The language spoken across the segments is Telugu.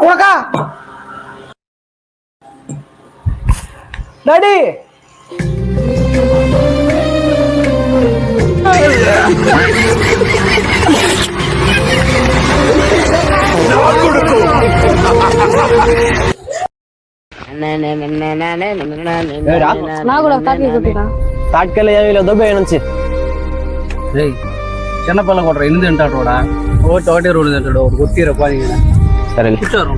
కొడకా డాడీ తాటికెళ్ళి దొబ్బే నుంచి చిన్నపిల్ల కూడా ఎన్ని తింటాడు కూడా ఒకటి రెండు తింటాడు ఒకటి కొట్టిరా పని సరే కూర్చోరు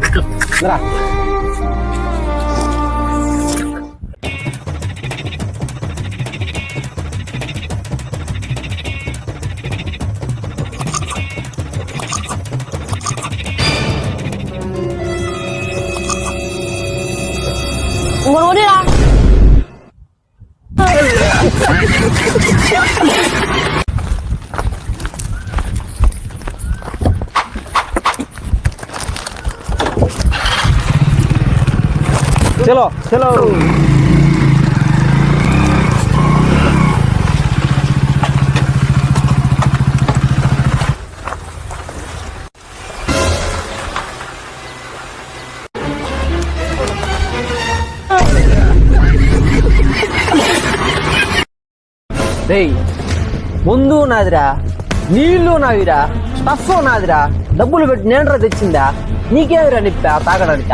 చలో చలో ముందు నాదిరా నీళ్లు నావిరా స్టఫ్ నాదిరా డబ్బులు పెట్టి నేనరా తెచ్చిందా నీకేమిరా నిప్పా తాగడానిక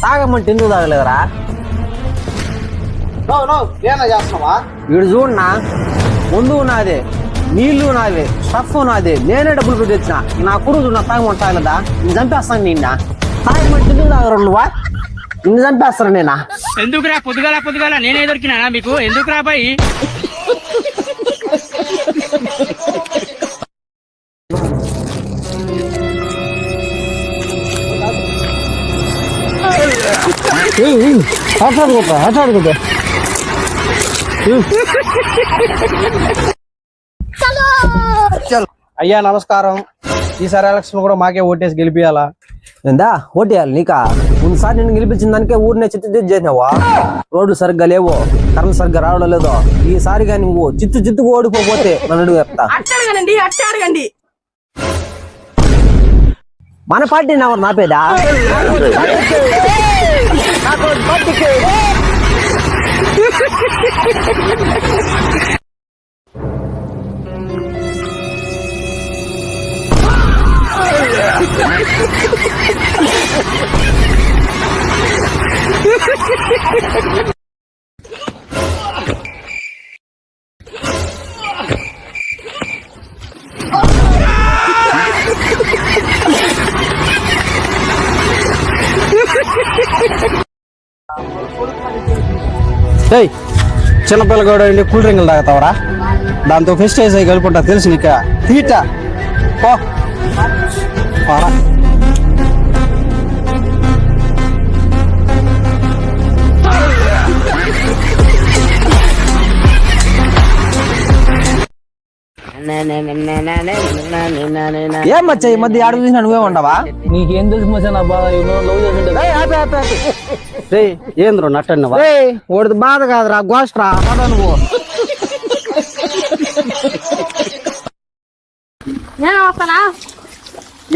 తాగమంటే ఎందుకు తాగలేదురా చేస్తున్నావా వీడు చూడన్నా ముందు నాదే నీళ్లు నావే స్టఫ్ నాదే నేనే డబ్బులు పెట్టి తెచ్చిన నా కురుదు నా తాగమంటే తాగలేదా నేను చంపేస్తాను నిన్న తాగమంటే ఎందుకు తాగరు నువ్వా నిన్ను చంపేస్తాను నేనా ఎందుకురా పొద్దుగాల నేనే దొరికినా మీకు ఎందుకురా బాయ్ అయ్యా నమస్కారం. ఈసారి ఎలక్షన్ కూడా మాకే ఓటేసి గెలిపియాలా? ఎందా ఓటేయాలి నీకా? ముందుసారి నేను గెలిపించిన దానికే ఊరినే చిత్తు చేసినావా? రోడ్డు సరిగ్గా లేవో, కరెంట్ సరిగ్గా రావడం లేదో. ఈసారి కానీ నువ్వు చిత్తుకు ఓడిపోతే నన్ను అడుగు చెప్తా. అడగండి. మన పార్టీ ఎవరు నాపేదా? చిన్నపిల్ల కూడా వెళ్ళి కూల్ డ్రింకులు తాగుతావరా? దాంతో ఫెస్ట్ వేసి కలుపుకుంటా తెలుసు నీక. తీట ఏం మచ్చా ఈ మధ్య ఆడు చూసినా నువ్వే ఉండవా? నీకేం తెలుసు మచ్చా నా బాధ ఏంద్రో నట్టన్నవా? ఓడిది బాధ కాదురా, గోష్ట్రా నువ్వు.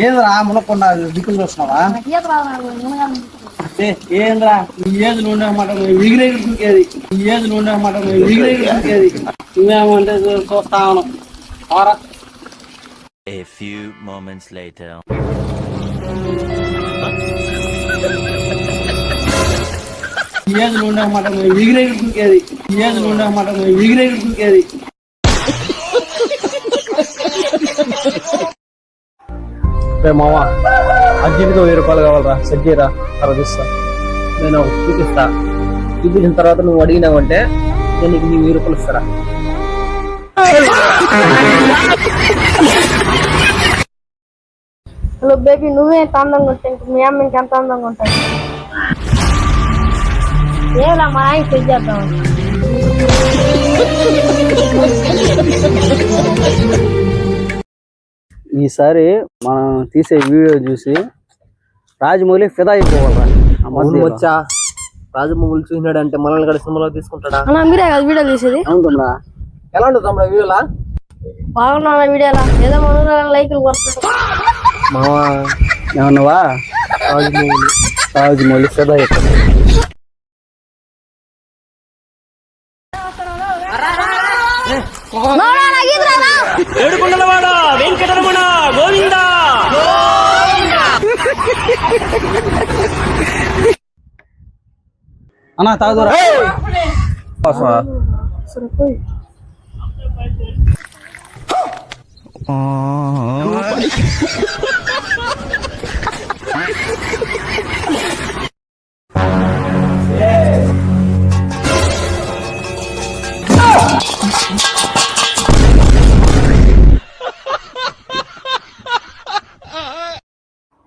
ఏంద్రా మునకుండా దిక్కులు చూస్తున్నావా? ఏంద్రా ఈ ఏజ్లు ఉండేమాట ఎగిరేది, ఈ ఏజ్లు ఉండేమాట ఎగిరేది. నువ్వేమంటే చూస్తా ఉన్నాం. A few moments later. ఏజ్లు ఉండేమాట ఎగిరేది, ఏజ్లు ఉండేమాట ఎగిరేది. మావా అర్జెంట్గా 1000 రూపాయలు కావాలరా, సెట్ చేయరా, తర్వాత ఇస్తా. నేను చూపిస్తా. చూపించిన తర్వాత నువ్వు అడిగినావంటే నేను నీకు 1000 రూపాయలు ఇస్తారా? హలో బేబీ, నువ్వే ఎంత అందంగా ఉంటాయి, మీ అమ్మ ఇంకెంత అందంగా ఉంటాయి. ఏలా మా ఆయన తెచ్చేద్దాం. ఈసారి మనం తీసే వీడియో చూసి రాజమౌళి ఫిదా అయిపోవాలరా. వచ్చా రాజమౌళి చూసినాడంటే మనల్ని కూడా సినిమాలో తీసుకుంటాడా? మీరే కదా వీడియో తీసేది? అవుతుందా? ఎలా ఉంటుంది తమ్ముడు వీడియోలా? బాగున్నా వీడియోలా? ఏదో మన లైకులు కొడతాడు మావా. ఏమన్నావా? రాజమౌళి సదా అన్నా తాగుదరా.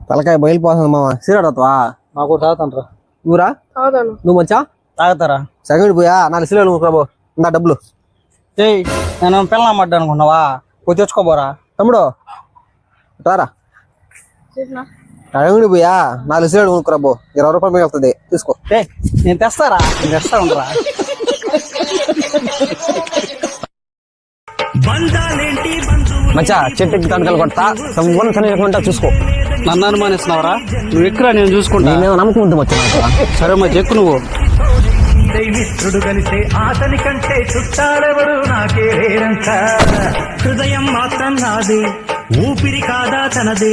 తలకాయ బయలుపోతుంది మామ. సిగరెట్ నాకు తాగుతాను రా. ఊరా తాగుతాను. నువ్వు మంచా తాగుతారా? సెకండ్ పోయా 4 సిగరెట్లు కొనుక్కోబో. ఇందా డబ్బులు. ఏయ్ నేను పిల్లనమ్మడ్డా అనుకున్నావా? పోయి తెచ్చుకోబోరా. తమ్ముడు రారా. సెకండ్ పోయా 4 సిగరెట్లు కొనుక్కురాబో. 20 రూపాయలు మిగులుతుంది, తీసుకో. నేను తెస్తారా? నేను తెస్తా ఉండరా. మచ్చా చెట్టుకి తడకలు కొడతా సంవత్సరం చూసుకో. నన్ను అనుమానిస్తున్నావరా? నువ్వు ఎక్కరా, నేను చూసుకుంటా. నేనేమో నమ్మకం ఉంటుంది మచ్చా. సరే మధ్య ఎక్కు నువ్వు. మిత్రుడు కలిసే ఆతని కంటే చుట్టాలెవరు నాకే లేరంట. హృదయం మాత్రం నాదే, ఊపిరి కాదా తనదే.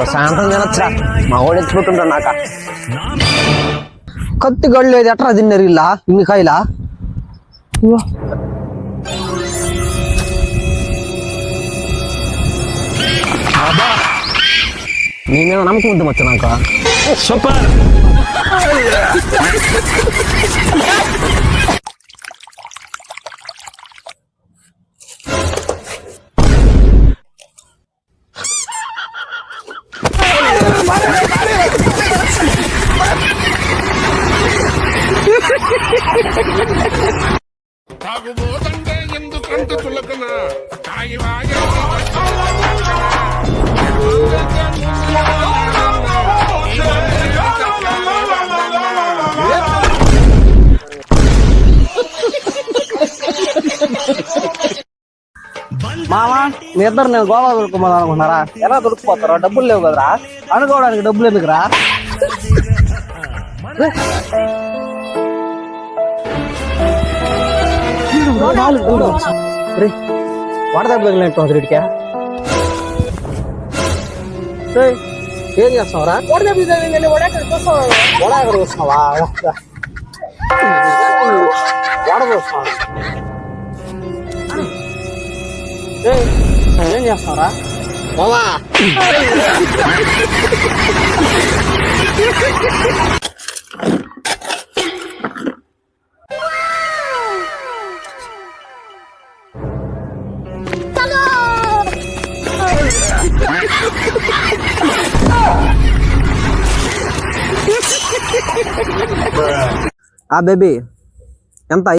ప్రశాంతం తినొచ్చా. మా వాడు ఎత్తుకుంటుంటా నాక. కత్తి గళ్ళు లేదు ఎట్రా తిన్నారు ఇలా ఇన్ని కాయలా. నేనేమో నమ్మకం ఉంటుంది మచ్చా నాక. సూపర్. తాగుబోతంటే ఎందుకంత చులకన తాగిలాగే మామా మీ ఇద్దరు నేను గోవా దొరుకుమని అనుకుంటున్నారా? ఎలా దొరికిపోతారా? డబ్బులు లేవు కదరా. అనుకోవడానికి డబ్బులు ఎందుకురా? వాడదగ్గ ఏం చేస్తావురా? వడ ఎక్కడ వస్తున్నావా? వడ చూస్తున్నావా? ఏం చేస్తావురా? ఆ బేబీ ఎంత